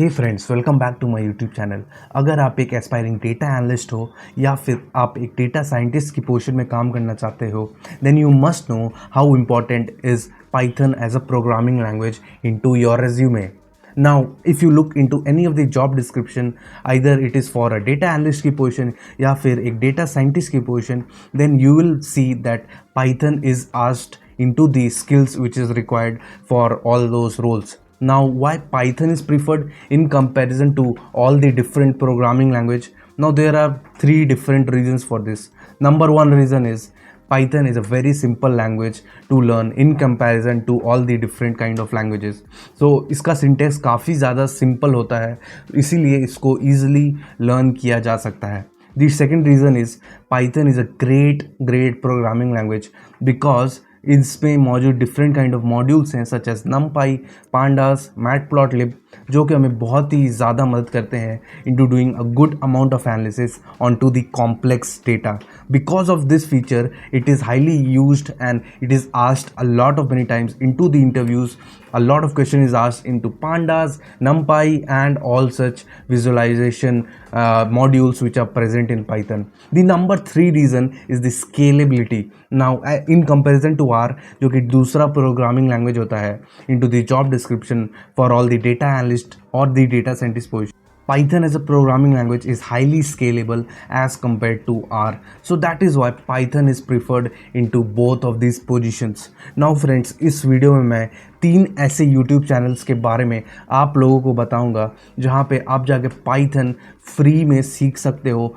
Hey friends, welcome back to my YouTube channel. अगर आप एक एस्पायरिंग डेटा एनालिस्ट हो या फिर आप एक डेटा साइंटिस्ट की पोजीशन में काम करना चाहते हो, then you must know how important is Python as a programming language into your resume. Now, if you look into any of the job description, either it is for a data analyst की position या फिर एक data scientist की position, then you will see that Python is asked into the skills which is required for all those roles. Now, why Python is preferred in comparison to all the different programming language? Now, there are three different reasons for this. Number one reason is Python is a very simple language to learn in comparison to all the different kind of languages. So इसका syntax काफ़ी ज़्यादा simple होता है, इसीलिए इसको easily learn किया जा सकता है. The second reason is Python is a great programming language because इसमें मौजूद डिफरेंट काइंड ऑफ मॉड्यूल्स हैं such as numpy, pandas, matplotlib, जो कि हमें बहुत ही ज़्यादा मदद करते हैं into doing a good amount of analysis onto the complex data. Because of this feature it is highly used and it is asked a lot of many times into the interviews. A lot of question is asked into pandas, numpy and all such visualization modules which are present in Python. The number three reason is the scalability. Now in comparison to R, जो कि दूसरा programming language होता है, into the job description for all the data analyst or the data scientist position, Python as a programming language is highly scalable as compared to R. So that is why Python is preferred into both of these positions. Now friends, इस video में मैं 3 ऐसे YouTube channels के बारे में आप लोगों को बताऊंगा जहां पे आप जाके Python फ्री में सीख सकते हो.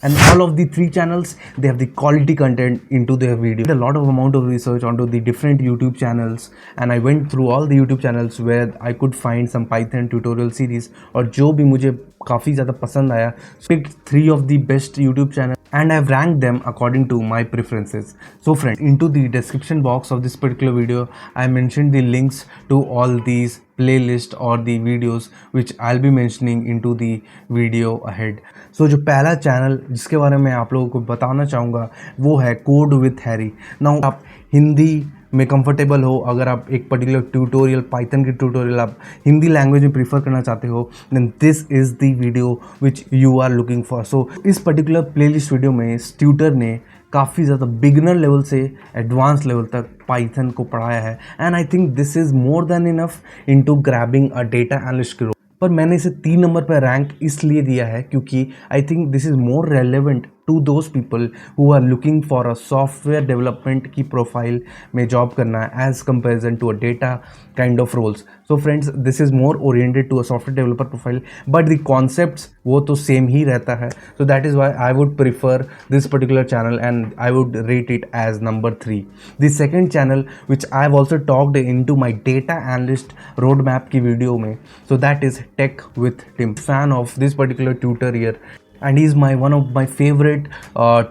And all of the 3 channels, they have the quality content into their video. I did a lot of amount of research onto the different YouTube channels and I went through all the YouTube channels where I could find some Python tutorial series और जो भी मुझे काफ़ी ज़्यादा पसंद आया, picked 3 of the best YouTube channels and I've ranked them according to my preferences. So friends, into the description box of this particular video, I mentioned the links to all these playlist or the videos which I'll be mentioning into the video ahead. So जो पहला channel जिसके बारे में आप लोगों को बताना चाहूँगा वो है कोड विथ हैरी. नाउ आप हिंदी में कंफर्टेबल हो, अगर आप एक पर्टिकुलर ट्यूटोरियल, पाइथन की ट्यूटोरियल आप हिंदी लैंग्वेज में प्रीफर करना चाहते हो, then this is the video which you are looking for. So इस पर्टिकुलर प्लेलिस्ट वीडियो में इस ट्यूटर ने काफ़ी ज़्यादा बिगनर लेवल से एडवांस लेवल तक पाइथन को पढ़ाया है and I think this is more than enough into grabbing a data analyst की रोल. पर मैंने इसे 3 नंबर पर रैंक इसलिए दिया है क्योंकि I think this is more relevant to those people who are looking for a software development की प्रोफाइल में जॉब करना है as comparison to a data kind of roles. So friends, this is more oriented to a software developer profile but the concepts वो तो same ही रहता है. So that is why I would prefer this particular channel and I would rate it as number 3. The second channel which I have also talked in to my data analyst road map की video में, so that is tech with Tim. Fan of this particular tutor year and he is one of my favorite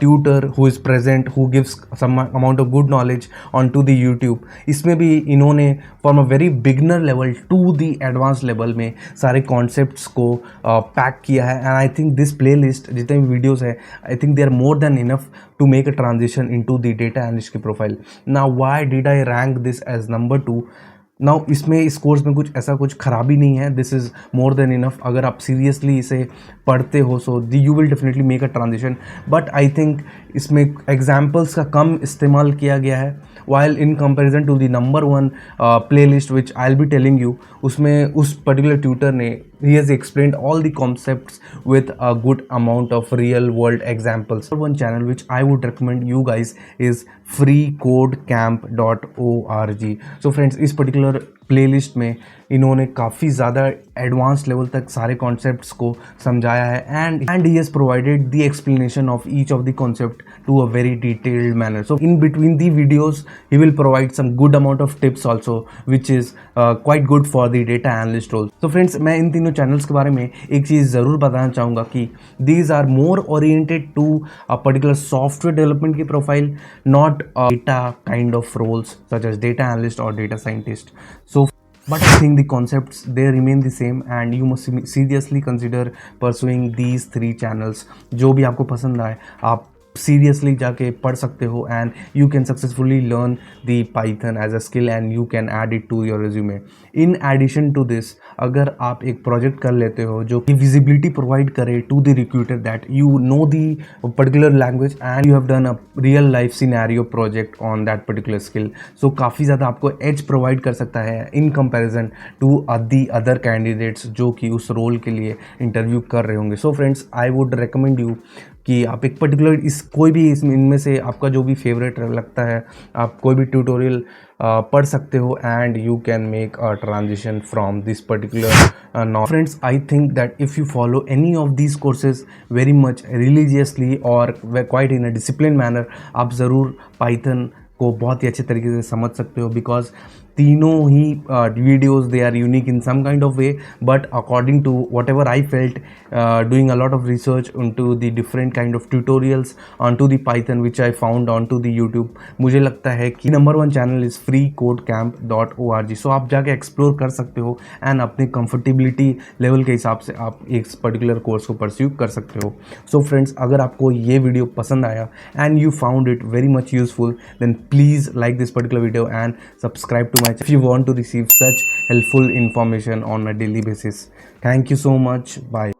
tutor who is present, who gives some amount of good knowledge onto the YouTube. इसमें भी इन्होंने from a very beginner level to the advanced level में सारे concepts को pack किया है and I think this playlist जितने भी videos है, I think they are more than enough to make a transition into the data analyst की profile. Now why did I rank this as number 2? Now इसमें इस course में कुछ खराबी नहीं है. This is more than enough. अगर आप सीरियसली इसे पढ़ते हो so you will definitely make a transition. But I think इसमें एग्जाम्पल्स का कम इस्तेमाल किया गया है while in comparison to the number 1 playlist which I will be telling you. उसमें उस पर्टिकुलर ट्यूटर ने he has explained all the concepts with a good amount of real world examples. One channel which I would recommend you guys is freecodecamp.org. so friends, इस particular playlist में इन्होंने काफ़ी ज़्यादा advance level तक सारे concepts को समझाया है and he has provided the explanation of each of the concept to a very detailed manner. So in between the videos he will provide some good amount of tips also which is quite good for the data analyst role. तो friends, मैं इन तीनों channels के बारे में एक चीज़ ज़रूर बताना चाहूँगा कि these are more oriented to a particular software development की profile, not data kind of roles such as data analyst और data scientist. So, but I think the concepts they remain the same and you must seriously consider pursuing these 3 channels. जो भी आपको पसंद आए आप seriously जाके पढ़ सकते हो and you can successfully learn the python as a skill and you can add it to your resume. In addition to this, अगर आप एक प्रोजेक्ट कर लेते हो जो कि विजिबिलिटी प्रोवाइड करे to the recruiter that you know the particular language and you have done a real life scenario project on that particular skill, so काफ़ी ज़्यादा आपको एज प्रोवाइड कर सकता है in comparison to the other candidates जो कि उस role के लिए इंटरव्यू कर रहे होंगे। So friends, I would recommend you कि आप एक पर्टिकुलर इस कोई भी इनमें से आपका जो भी फेवरेट लगता है, आप कोई भी ट्यूटोरियल पढ़ सकते हो and you can make a transition from this particular now. Friends, I think that if you follow any of these courses very much religiously और quite in a discipline manner, आप ज़रूर पाइथन को बहुत ही अच्छे तरीके से समझ सकते हो, बिकॉज तीनों ही videos they are unique in some kind of way, but according to whatever I felt doing a lot of research onto the different kind of tutorials onto the python which I found onto the YouTube, मुझे लगता है कि number 1 channel is freecodecamp.org। सो आप जाके explore कर सकते हो and अपने कंफर्टेबिलिटी लेवल के हिसाब से आप एक पर्टिकुलर कोर्स को परस्यू कर सकते हो। सो फ्रेंड्स, अगर आपको ये वीडियो पसंद आया and you found it very much useful, then please like this particular video and subscribe to my channel if you want to receive such helpful information on a daily basis. Thank you so much. Bye.